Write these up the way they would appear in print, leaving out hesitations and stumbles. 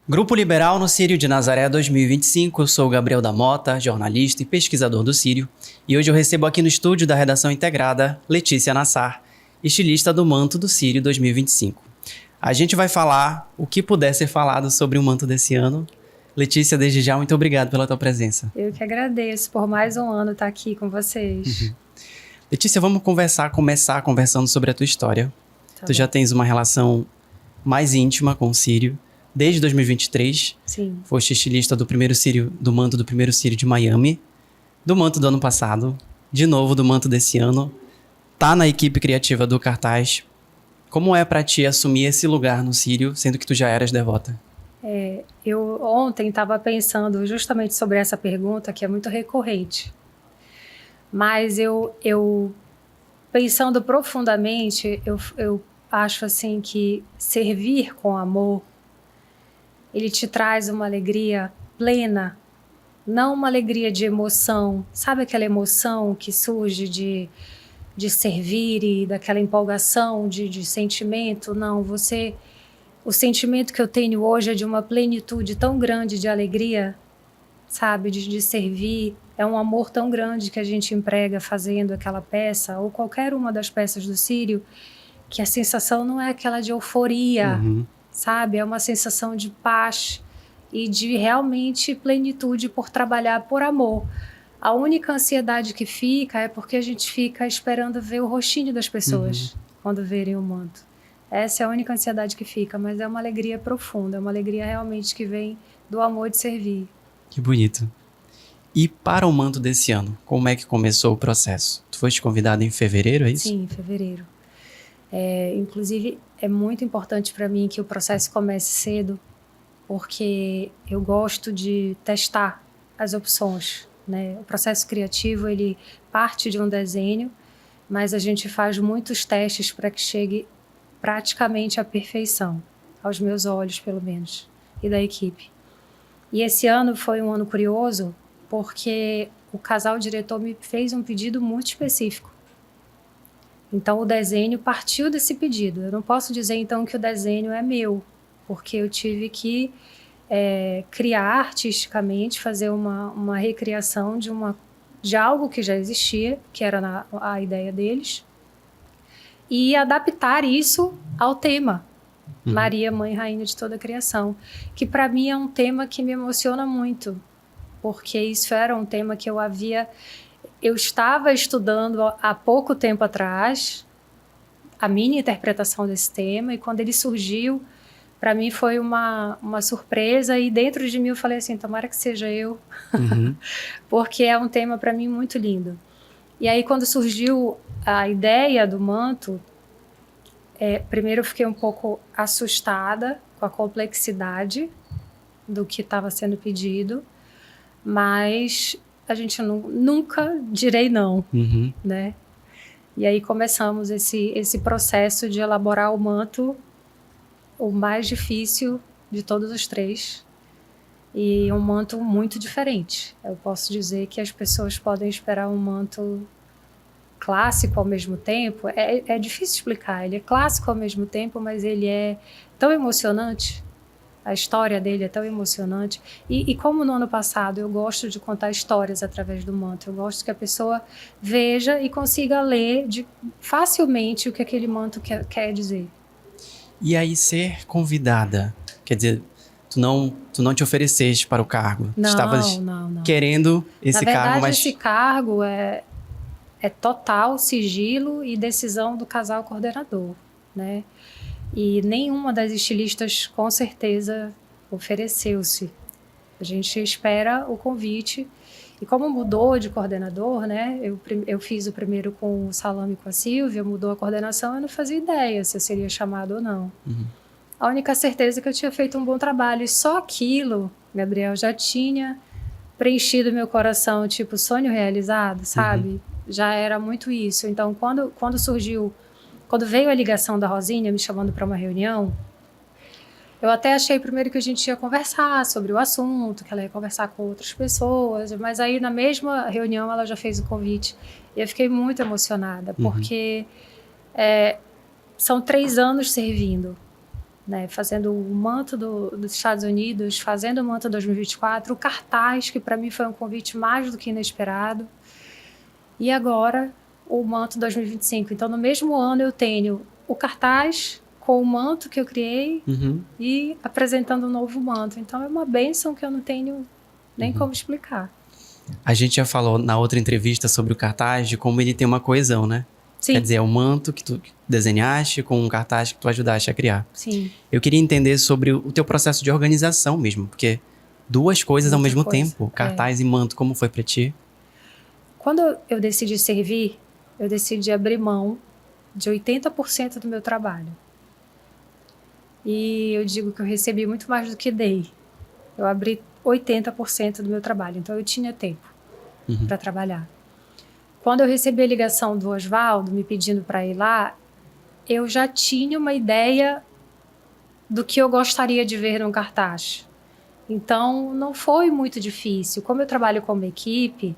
Grupo Liberal no Círio de Nazaré 2025, eu sou o Gabriel da Mota, jornalista e pesquisador do Círio, e hoje eu recebo aqui no estúdio da Redação Integrada Letícia Nassar, estilista do manto do Círio 2025. A gente vai falar o que puder ser falado sobre o manto desse ano. Letícia, desde já, muito obrigado pela tua presença. Eu que agradeço por mais um ano estar aqui com vocês. Letícia, vamos começar conversando sobre a tua história. Tá Tu já tens uma relação mais íntima com o Círio. Desde 2023, Sim. Foste estilista do primeiro Círio, do manto do primeiro Círio de Miami, do manto do ano passado, de novo do manto desse ano, tá na equipe criativa do cartaz. Como é pra ti assumir esse lugar no Círio, sendo que tu já eras devota? Eu ontem estava pensando justamente sobre essa pergunta, que é muito recorrente. Mas eu pensando profundamente, eu acho assim que servir com amor, ele te traz uma alegria plena, não uma alegria de emoção. Sabe aquela emoção que surge de servir e daquela empolgação de sentimento? Não, o sentimento que eu tenho hoje é de uma plenitude tão grande de alegria, sabe, de servir. É um amor tão grande que a gente emprega fazendo aquela peça, ou qualquer uma das peças do Círio, que a sensação não é aquela de euforia, sabe? É uma sensação de paz e de realmente plenitude por trabalhar por amor. A única ansiedade que fica é porque a gente fica esperando ver o rostinho das pessoas quando verem o manto. Essa é a única ansiedade que fica, mas é uma alegria profunda, é uma alegria realmente que vem do amor de servir. Que bonito. E para o manto desse ano, como é que começou o processo? Tu foste convidada em fevereiro, é isso? Sim, em fevereiro. Inclusive, é muito importante para mim que o processo comece cedo, porque eu gosto de testar as opções, né? O processo criativo, ele parte de um desenho, mas a gente faz muitos testes para que chegue praticamente à perfeição, aos meus olhos, pelo menos, e da equipe. E esse ano foi um ano curioso, porque o casal diretor me fez um pedido muito específico. Então, o desenho partiu desse pedido. Eu não posso dizer, então, que o desenho é meu, porque eu tive que criar artisticamente, fazer uma recriação de algo que já existia, que era a ideia deles, e adaptar isso ao tema. Maria, Mãe e Rainha de toda a Criação, que para mim é um tema que me emociona muito, porque isso era um tema que eu estava estudando há pouco tempo atrás, a minha interpretação desse tema, e quando ele surgiu, para mim foi uma surpresa, e dentro de mim eu falei assim, tomara que seja eu, porque é um tema para mim muito lindo. E aí quando surgiu a ideia do manto, primeiro eu fiquei um pouco assustada com a complexidade do que estava sendo pedido, mas a gente nunca direi não, né? E aí começamos esse processo de elaborar o manto, o mais difícil de todos os três, e um manto muito diferente. Eu posso dizer que as pessoas podem esperar um manto clássico ao mesmo tempo. É difícil explicar, ele é clássico ao mesmo tempo, mas ele é tão emocionante. A história dele é tão emocionante. E como no ano passado eu gosto de contar histórias através do manto, eu gosto que a pessoa veja e consiga ler facilmente o que aquele manto quer dizer. E aí ser convidada, quer dizer, tu não te ofereceste para o cargo. Não, tu estavas não. querendo esse cargo, mas... Na verdade, esse cargo é total sigilo e decisão do casal coordenador, né? E nenhuma das estilistas, com certeza, ofereceu-se. A gente espera o convite. E como mudou de coordenador, né? Eu fiz o primeiro com o Salame e com a Silvia, mudou a coordenação, eu não fazia ideia se eu seria chamado ou não. A única certeza é que eu tinha feito um bom trabalho. E só aquilo, Gabriel, já tinha preenchido meu coração, tipo, sonho realizado, sabe? Já era muito isso. Então, quando veio a ligação da Rosinha me chamando para uma reunião, eu até achei primeiro que a gente ia conversar sobre o assunto, que ela ia conversar com outras pessoas, mas aí na mesma reunião ela já fez o convite. E eu fiquei muito emocionada, porque são 3 anos servindo. né? Fazendo o manto dos Estados Unidos, fazendo o manto 2024, o cartaz, que para mim foi um convite mais do que inesperado. E agora, o manto 2025. Então, no mesmo ano, eu tenho o cartaz com o manto que eu criei e apresentando um novo manto. Então, é uma bênção que eu não tenho nem como explicar. A gente já falou na outra entrevista sobre o cartaz, de como ele tem uma coesão, né? Sim. Quer dizer, é o manto que tu desenhaste com um cartaz que tu ajudaste a criar. Sim. Eu queria entender sobre o teu processo de organização mesmo, porque duas coisas ao mesmo tempo, cartaz e manto, como foi pra ti? Quando eu decidi servir, eu decidi abrir mão de 80% do meu trabalho. E eu digo que eu recebi muito mais do que dei. Eu abri 80% do meu trabalho, então eu tinha tempo para trabalhar. Quando eu recebi a ligação do Oswaldo me pedindo para ir lá, eu já tinha uma ideia do que eu gostaria de ver num cartaz. Então, não foi muito difícil. Como eu trabalho como equipe,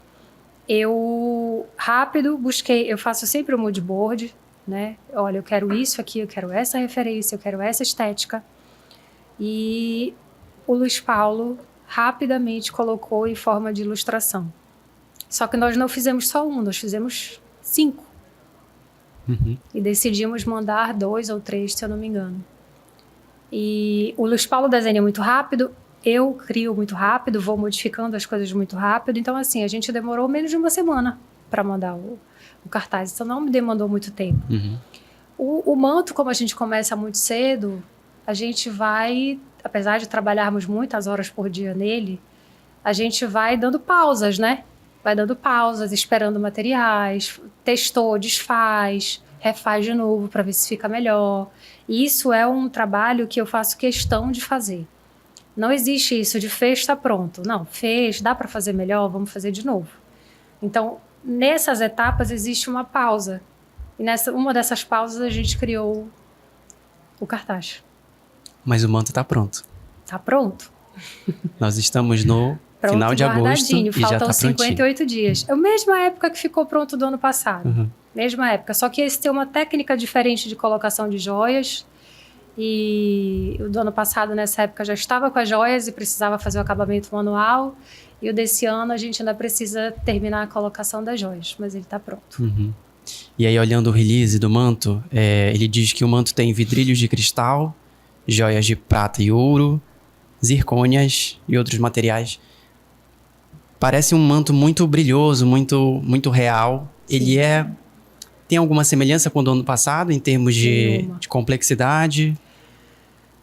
eu rápido busquei, eu faço sempre o mood board, né? Olha, eu quero isso aqui, eu quero essa referência, eu quero essa estética. E o Luiz Paulo rapidamente colocou em forma de ilustração. Só que nós não fizemos só um, nós fizemos 5. E decidimos mandar 2 ou 3, se eu não me engano. E o Luiz Paulo desenha muito rápido, eu crio muito rápido, vou modificando as coisas muito rápido. Então, assim, a gente demorou menos de uma semana para mandar o cartaz. Então, não me demandou muito tempo. O manto, como a gente começa muito cedo, a gente vai, apesar de trabalharmos muitas horas por dia nele, a gente vai dando pausas, né? Vai dando pausas, esperando materiais, testou, desfaz, refaz de novo para ver se fica melhor. E isso é um trabalho que eu faço questão de fazer. Não existe isso de fez, está pronto. Não, fez, dá para fazer melhor, vamos fazer de novo. Então, nessas etapas existe uma pausa. E uma dessas pausas a gente criou o cartaz. Mas o manto tá pronto. Tá pronto. Nós estamos no final de agosto e já tá faltam prontinho. 58 dias. É a mesma época que ficou pronto do ano passado. Mesma época. Só que esse tem uma técnica diferente de colocação de joias. E o do ano passado, nessa época, já estava com as joias e precisava fazer o acabamento manual. E o desse ano, a gente ainda precisa terminar a colocação das joias. Mas ele tá pronto. E aí, olhando o release do manto, ele diz que o manto tem vidrilhos de cristal, joias de prata e ouro, zircônias e outros materiais. Parece um manto muito brilhoso, muito, muito real. Sim. Ele tem alguma semelhança com o do ano passado, em termos de complexidade?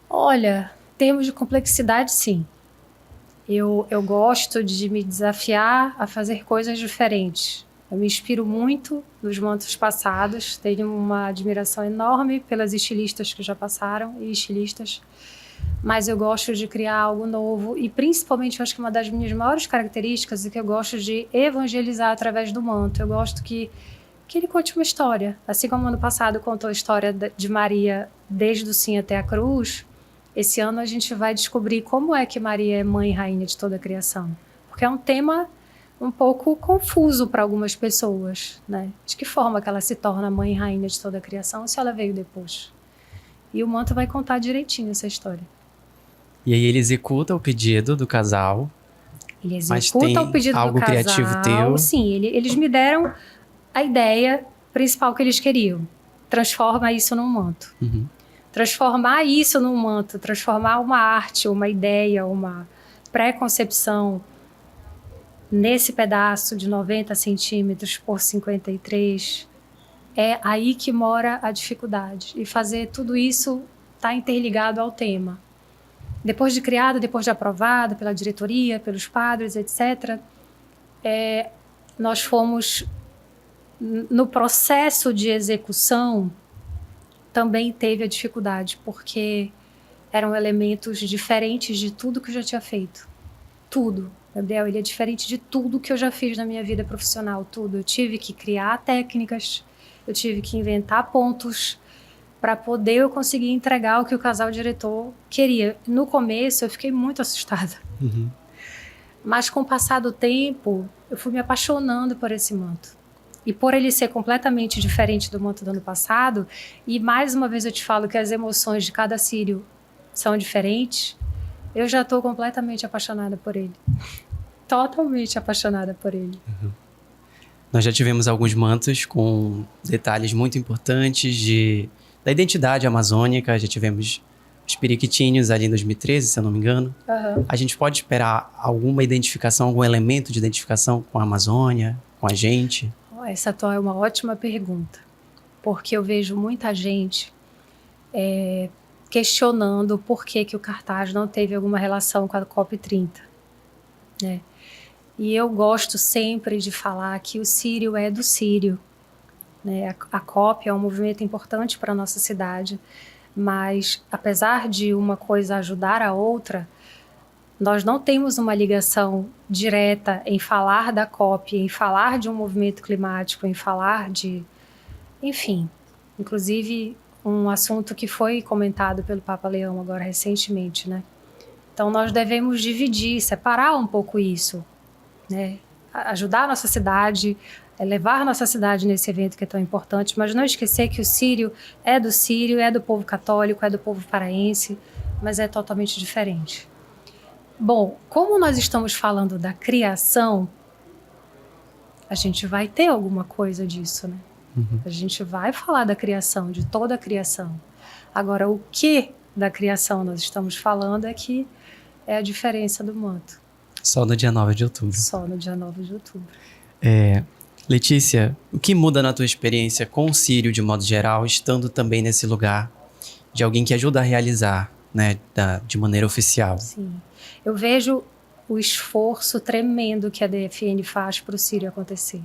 Olha, em termos de complexidade, sim. Eu gosto de me desafiar a fazer coisas diferentes. Eu me inspiro muito nos mantos passados. Tenho uma admiração enorme pelas estilistas que já passaram e estilistas. Mas eu gosto de criar algo novo. E principalmente, eu acho que uma das minhas maiores características é que eu gosto de evangelizar através do manto. Eu gosto que ele conte uma história. Assim como ano passado contou a história de Maria desde o sim até a cruz, esse ano a gente vai descobrir como é que Maria é mãe e rainha de toda a criação. Porque é um tema um pouco confuso para algumas pessoas, né? De que forma que ela se torna mãe e rainha de toda a criação se ela veio depois? E o manto vai contar direitinho essa história. E aí ele executa o pedido do casal. Ele executa o pedido algo do casal. Criativo teu? Sim, eles me deram a ideia principal que eles queriam. Transforma isso num manto. Transformar isso num manto, transformar uma arte, uma ideia, uma pré-concepção nesse pedaço de 90 centímetros por 53, é aí que mora a dificuldade. E fazer tudo isso está interligado ao tema. Depois de criado, depois de aprovado pela diretoria, pelos padres, etc., nós fomos no processo de execução. Também teve a dificuldade, porque eram elementos diferentes de tudo que eu já tinha feito. Tudo. Gabriel, ele é diferente de tudo que eu já fiz na minha vida profissional, tudo. Eu tive que criar técnicas, eu tive que inventar pontos para poder eu conseguir entregar o que o casal diretor queria. No começo, eu fiquei muito assustada. Mas com o passar do tempo, eu fui me apaixonando por esse manto. E por ele ser completamente diferente do manto do ano passado, e mais uma vez eu te falo que as emoções de cada círio são diferentes, eu já estou completamente apaixonada por ele. Totalmente apaixonada por ele. Nós já tivemos alguns mantos com detalhes muito importantes da identidade amazônica. Já tivemos os periquitinhos ali em 2013, se eu não me engano. A gente pode esperar alguma identificação, algum elemento de identificação com a Amazônia, com a gente? Essa tua é uma ótima pergunta, porque eu vejo muita gente questionando por que o cartaz não teve alguma relação com a COP30, né? E eu gosto sempre de falar que o Sírio é do Sírio, né? A COP é um movimento importante para a nossa cidade, mas apesar de uma coisa ajudar a outra, nós não temos uma ligação direta em falar da COP, em falar de um movimento climático, em falar de... Enfim, inclusive um assunto que foi comentado pelo Papa Leão agora recentemente, né? Então nós devemos dividir, separar um pouco isso, né? Ajudar a nossa cidade, levar a nossa cidade nesse evento que é tão importante, mas não esquecer que o Sírio, é do povo católico, é do povo paraense, mas é totalmente diferente. Bom, como nós estamos falando da criação, a gente vai ter alguma coisa disso, né? A gente vai falar da criação, de toda a criação. Agora, o que da criação nós estamos falando é que é a diferença do manto. Só no dia 9 de outubro. Só no dia 9 de outubro. Letícia, o que muda na tua experiência com o Sírio, de modo geral, estando também nesse lugar de alguém que ajuda a realizar, né, de maneira oficial? Sim. Eu vejo o esforço tremendo que a DFN faz para o Sírio acontecer.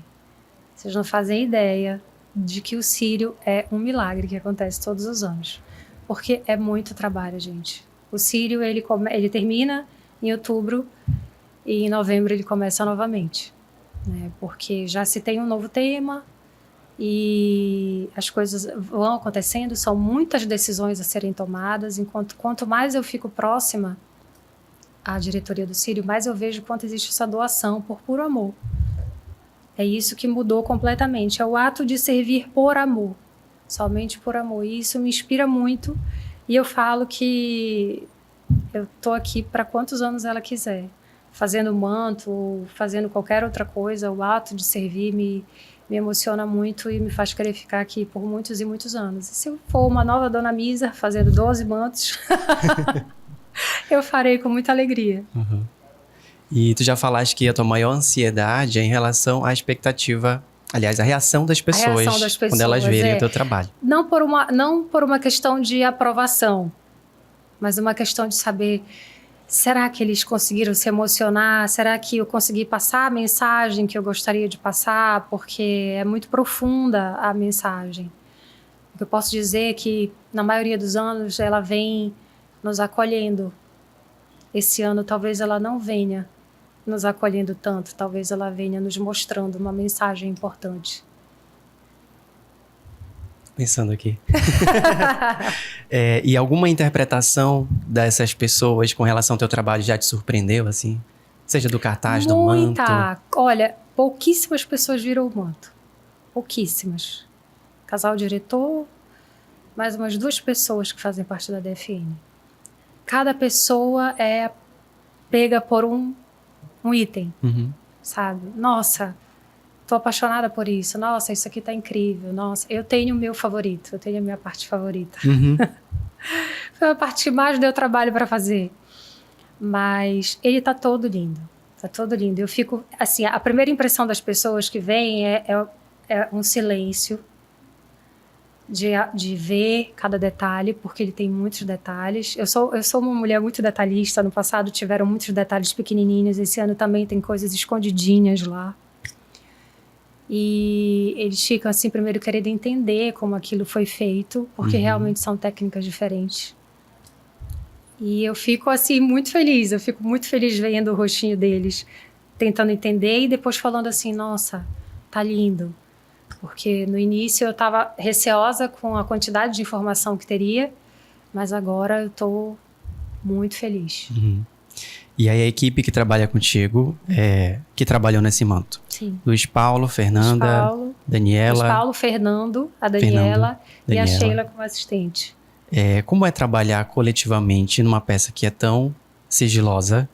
Vocês não fazem ideia de que o Sírio é um milagre que acontece todos os anos. Porque é muito trabalho, gente. O Sírio, ele termina em outubro e em novembro ele começa novamente, né? Porque já se tem um novo tema e as coisas vão acontecendo, são muitas decisões a serem tomadas. Quanto mais eu fico próxima à diretoria do Sírio, mais eu vejo quanto existe essa doação por puro amor. É isso que mudou completamente, é o ato de servir por amor, somente por amor. E isso me inspira muito e eu falo que eu tô aqui para quantos anos ela quiser. Fazendo manto, fazendo qualquer outra coisa, o ato de servir me emociona muito e me faz querer ficar aqui por muitos e muitos anos. E se eu for uma nova Dona Misa fazendo 12 mantos, eu farei com muita alegria. E tu já falaste que a tua maior ansiedade é em relação à expectativa, aliás, a reação das pessoas, quando elas verem o teu trabalho. Não por uma questão de aprovação, mas uma questão de saber, será que eles conseguiram se emocionar? Será que eu consegui passar a mensagem que eu gostaria de passar? Porque é muito profunda a mensagem. O que eu posso dizer é que, na maioria dos anos, ela vem nos acolhendo. Esse ano, talvez ela não venha nos acolhendo tanto, talvez ela venha nos mostrando uma mensagem importante. Pensando aqui. E alguma interpretação dessas pessoas com relação ao teu trabalho já te surpreendeu, assim? Seja do cartaz, do manto? Muita! Olha, pouquíssimas pessoas viram o manto. Pouquíssimas. Casal diretor, mais umas 2 pessoas que fazem parte da DFN. Cada pessoa é pega por um item, sabe? Nossa, tô apaixonada por isso. Nossa, isso aqui tá incrível. Nossa, eu tenho o meu favorito. Eu tenho a minha parte favorita. Foi a parte que mais deu trabalho para fazer. Mas ele tá todo lindo. Tá todo lindo. Eu fico, assim, a primeira impressão das pessoas que vêm é um silêncio de ver cada detalhe, porque ele tem muitos detalhes. Eu sou uma mulher muito detalhista. No passado tiveram muitos detalhes pequenininhos. Esse ano também tem coisas escondidinhas lá. E eles ficam assim, primeiro querendo entender como aquilo foi feito, porque realmente são técnicas diferentes. E eu fico assim muito feliz. Eu fico muito feliz vendo o rostinho deles, tentando entender e depois falando assim, nossa, tá lindo. Porque no início eu estava receosa com a quantidade de informação que teria, mas agora eu estou muito feliz. E aí a equipe que trabalha contigo, que trabalhou nesse manto? Sim. Luiz Paulo, Fernanda, Daniela. Luiz Paulo, Fernando, a Daniela e a Sheila como assistente. Como é trabalhar coletivamente numa peça que é tão sigilosa?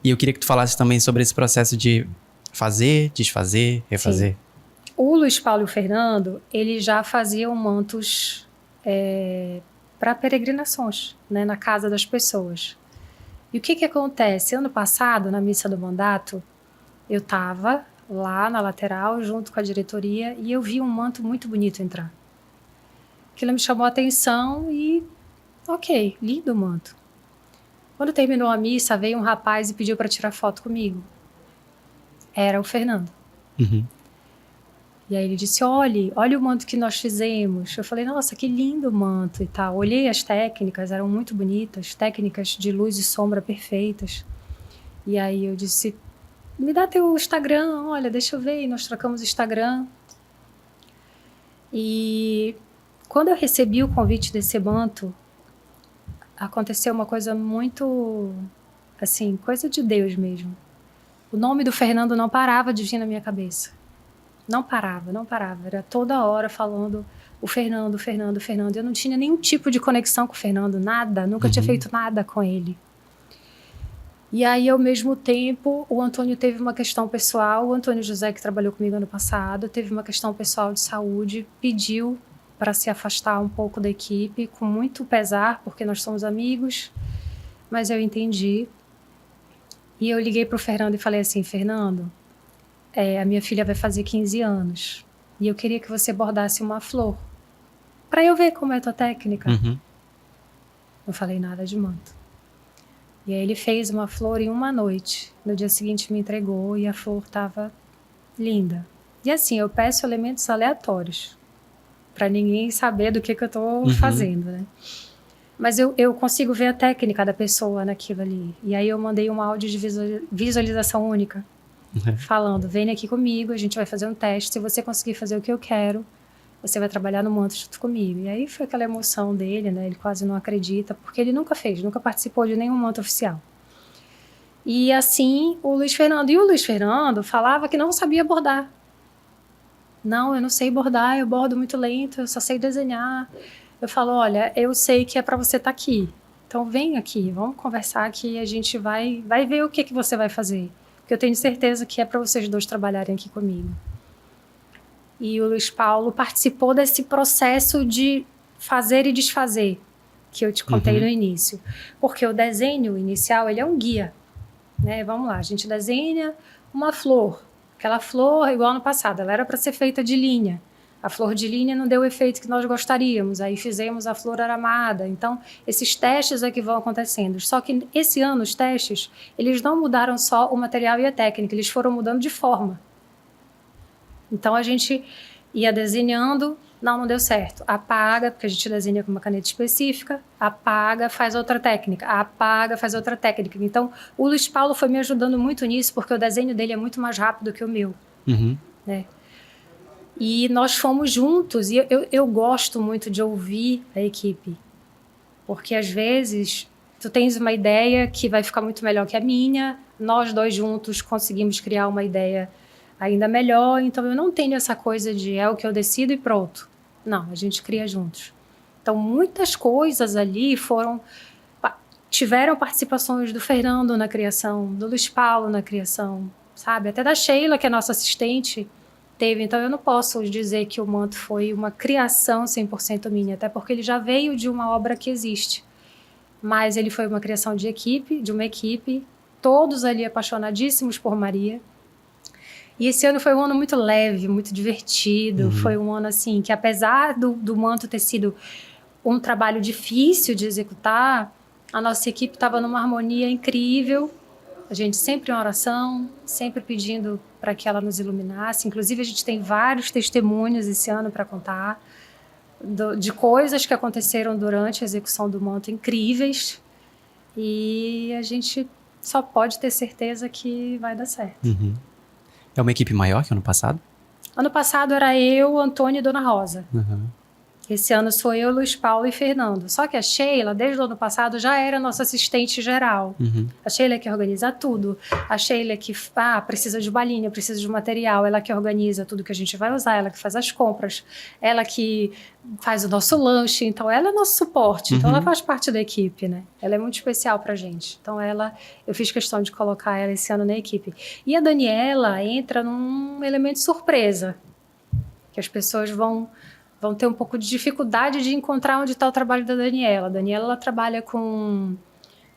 E eu queria que tu falasse também sobre esse processo de fazer, desfazer, refazer. Sim. O Luiz Paulo e o Fernando, eles já faziam mantos para peregrinações, né, na casa das pessoas. E o que acontece? Ano passado, na missa do mandato, eu estava lá na lateral, junto com a diretoria, e eu vi um manto muito bonito entrar. Aquilo me chamou a atenção e, ok, lindo o manto. Quando terminou a missa, veio um rapaz e pediu para tirar foto comigo. Era o Fernando. Uhum. E aí ele disse, olha o manto que nós fizemos. Eu falei, nossa, que lindo o manto e tal. Olhei as técnicas, eram muito bonitas, técnicas de luz e sombra perfeitas. E aí eu disse, me dá teu Instagram, olha, deixa eu ver. E nós trocamos o Instagram. E quando eu recebi o convite desse manto, aconteceu uma coisa muito, assim, coisa de Deus mesmo. O nome do Fernando não parava de vir na minha cabeça. Não parava. Era toda hora falando o Fernando, o Fernando, o Fernando. Eu não tinha nenhum tipo de conexão com o Fernando, nada. Nunca tinha feito nada com ele. E aí, ao mesmo tempo, o Antônio teve uma questão pessoal. O Antônio José, que trabalhou comigo ano passado, teve uma questão pessoal de saúde, pediu para se afastar um pouco da equipe, com muito pesar, porque nós somos amigos. Mas eu entendi. E eu liguei para o Fernando e falei assim, Fernando, a minha filha vai fazer 15 anos e eu queria que você bordasse uma flor para eu ver como é a tua técnica. Uhum. Não falei nada de manto. E aí ele fez uma flor em uma noite. No dia seguinte me entregou e a flor estava linda. E assim, eu peço elementos aleatórios para ninguém saber do que eu estou fazendo, né? Mas eu consigo ver a técnica da pessoa naquilo ali. E aí eu mandei um áudio de visualização única. Falando, vem aqui comigo, a gente vai fazer um teste, se você conseguir fazer o que eu quero, você vai trabalhar no manto junto comigo. E aí foi aquela emoção dele, né? Ele quase não acredita, porque ele nunca participou de nenhum manto oficial. E assim, o Luiz Fernando falava que não sabia bordar. Não, eu não sei bordar, eu bordo muito lento, eu só sei desenhar. Eu falo, olha, eu sei que é para você estar aqui, então vem aqui, vamos conversar aqui, a gente vai ver o que você vai fazer. Porque eu tenho certeza que é para vocês dois trabalharem aqui comigo. E o Luiz Paulo participou desse processo de fazer e desfazer, que eu te contei no início. Porque o desenho inicial, ele é um guia. Né? Vamos lá, a gente desenha uma flor. Aquela flor, igual no passado, ela era para ser feita de linha. A flor de linha não deu o efeito que nós gostaríamos. Aí fizemos a flor aramada. Então, esses testes é que vão acontecendo. Só que esse ano, os testes, eles não mudaram só o material e a técnica. Eles foram mudando de forma. Então, a gente ia desenhando. Não deu certo. Apaga, porque a gente desenha com uma caneta específica. Apaga, faz outra técnica. Apaga, faz outra técnica. Então, o Luiz Paulo foi me ajudando muito nisso, porque o desenho dele é muito mais rápido que o meu. Né? E nós fomos juntos, e eu gosto muito de ouvir a equipe, porque às vezes tu tens uma ideia que vai ficar muito melhor que a minha, nós dois juntos conseguimos criar uma ideia ainda melhor, então eu não tenho essa coisa de é o que eu decido e pronto. Não, a gente cria juntos. Então muitas coisas ali tiveram participações do Fernando na criação, do Luiz Paulo na criação, sabe? Até da Sheila, que é nossa assistente, teve. Então eu não posso dizer que o manto foi uma criação 100% minha, até porque ele já veio de uma obra que existe. Mas ele foi uma criação de uma equipe, todos ali apaixonadíssimos por Maria. E esse ano foi um ano muito leve, muito divertido. Foi um ano assim que, apesar do manto ter sido um trabalho difícil de executar, a nossa equipe estava numa harmonia incrível. A gente sempre em oração, sempre pedindo para que ela nos iluminasse. Inclusive, a gente tem vários testemunhos esse ano para contar de coisas que aconteceram durante a execução do manto incríveis. E a gente só pode ter certeza que vai dar certo. É uma equipe maior que ano passado? Ano passado era eu, Antônio e Dona Rosa. Esse ano sou eu, Luiz Paulo e Fernando. Só que a Sheila, desde o ano passado, já era nossa assistente geral. A Sheila é que organiza tudo. A Sheila é que precisa de balinha, precisa de material. Ela que organiza tudo que a gente vai usar. Ela que faz as compras. Ela que faz o nosso lanche. Então, ela é nosso suporte. Então, ela faz parte da equipe, né? Ela é muito especial pra gente. Então, eu fiz questão de colocar ela esse ano na equipe. E a Daniela entra num elemento surpresa. Que as pessoas vão ter um pouco de dificuldade de encontrar onde está o trabalho da Daniela. A Daniela, ela trabalha com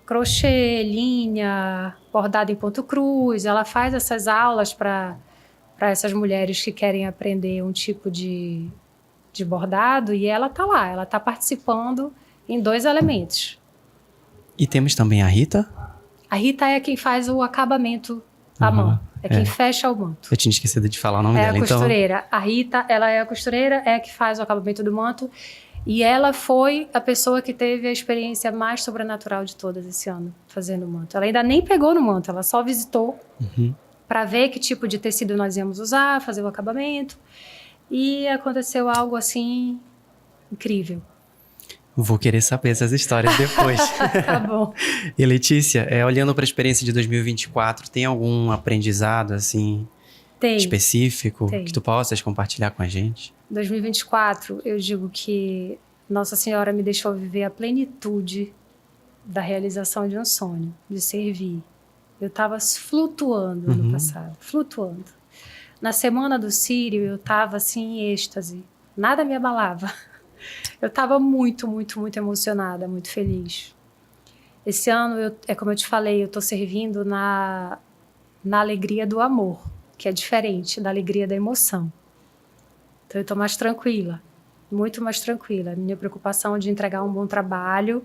crochê, linha, bordado em ponto cruz. Ela faz essas aulas para essas mulheres que querem aprender um tipo de bordado, e ela está lá, ela está participando em 2 elementos. E temos também a Rita. A Rita é quem faz o acabamento à mão. É quem fecha o manto. Eu tinha esquecido de falar o nome dela, É a costureira. Então... A Rita, ela é a costureira, é a que faz o acabamento do manto. E ela foi a pessoa que teve a experiência mais sobrenatural de todas esse ano, fazendo o manto. Ela ainda nem pegou no manto, ela só visitou para ver que tipo de tecido nós íamos usar, fazer o acabamento. E aconteceu algo assim incrível. Vou querer saber essas histórias depois. Tá bom. E Letícia, olhando para a experiência de 2024, tem algum aprendizado assim específico que tu possas compartilhar com a gente? 2024, eu digo que Nossa Senhora me deixou viver a plenitude da realização de um sonho, de servir. Eu estava flutuando no passado, flutuando. Na semana do Círio, eu estava assim em êxtase, nada me abalava. Eu estava muito, muito, muito emocionada, muito feliz. Esse ano, como eu te falei, eu estou servindo na alegria do amor, que é diferente da alegria da emoção. Então, eu estou mais tranquila, muito mais tranquila. A minha preocupação é de entregar um bom trabalho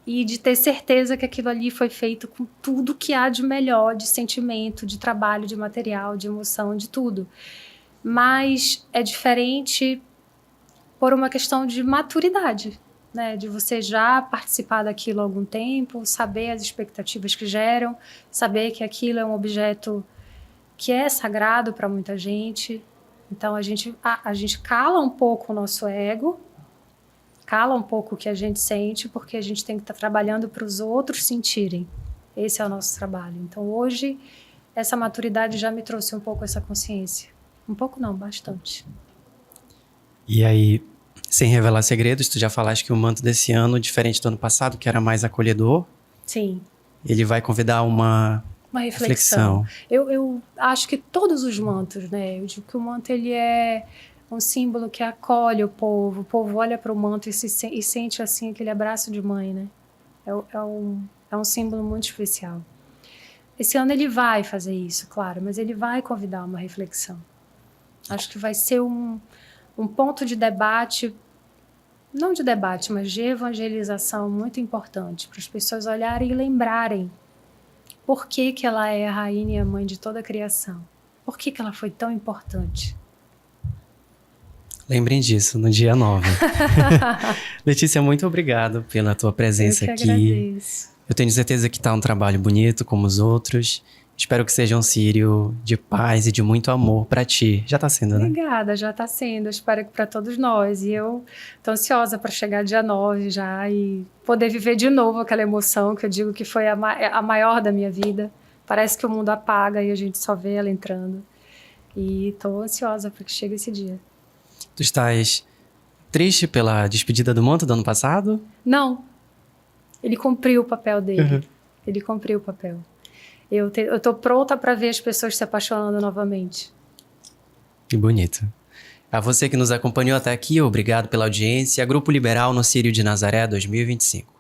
e de ter certeza que aquilo ali foi feito com tudo que há de melhor, de sentimento, de trabalho, de material, de emoção, de tudo. Mas é diferente por uma questão de maturidade, né? De você já participar daquilo há algum tempo, saber as expectativas que geram, saber que aquilo é um objeto que é sagrado para muita gente. Então, a gente cala um pouco o nosso ego, cala um pouco o que a gente sente, porque a gente tem que estar trabalhando para os outros sentirem. Esse é o nosso trabalho. Então, hoje, essa maturidade já me trouxe um pouco essa consciência. Um pouco não, bastante. E aí, sem revelar segredos, tu já falaste que o manto desse ano, diferente do ano passado, que era mais acolhedor. Sim. Ele vai convidar uma reflexão. Eu acho que todos os mantos, né? Eu digo que o manto, ele é um símbolo que acolhe o povo. O povo olha para o manto e sente, assim, aquele abraço de mãe, né? É um símbolo muito especial. Esse ano ele vai fazer isso, claro, mas ele vai convidar uma reflexão. Acho que vai ser um ponto de debate, não de debate, mas de evangelização muito importante, para as pessoas olharem e lembrarem por que ela é a rainha e a mãe de toda a criação. Por que ela foi tão importante? Lembrem disso, no dia 9. Letícia, muito obrigado pela tua presença aqui. Eu que agradeço. Eu tenho certeza que está um trabalho bonito como os outros. Espero que seja um Círio de paz e de muito amor para ti. Já está sendo, né? Obrigada, já está sendo. Eu espero que para todos nós. E eu estou ansiosa para chegar dia 9 já e poder viver de novo aquela emoção que eu digo que foi a maior da minha vida. Parece que o mundo apaga e a gente só vê ela entrando. E estou ansiosa para que chegue esse dia. Tu estás triste pela despedida do manto do ano passado? Não. Ele cumpriu o papel dele. Ele cumpriu o papel. Eu tô pronta para ver as pessoas se apaixonando novamente. Que bonito. A você que nos acompanhou até aqui, obrigado pela audiência. Grupo Liberal no Círio de Nazaré 2025.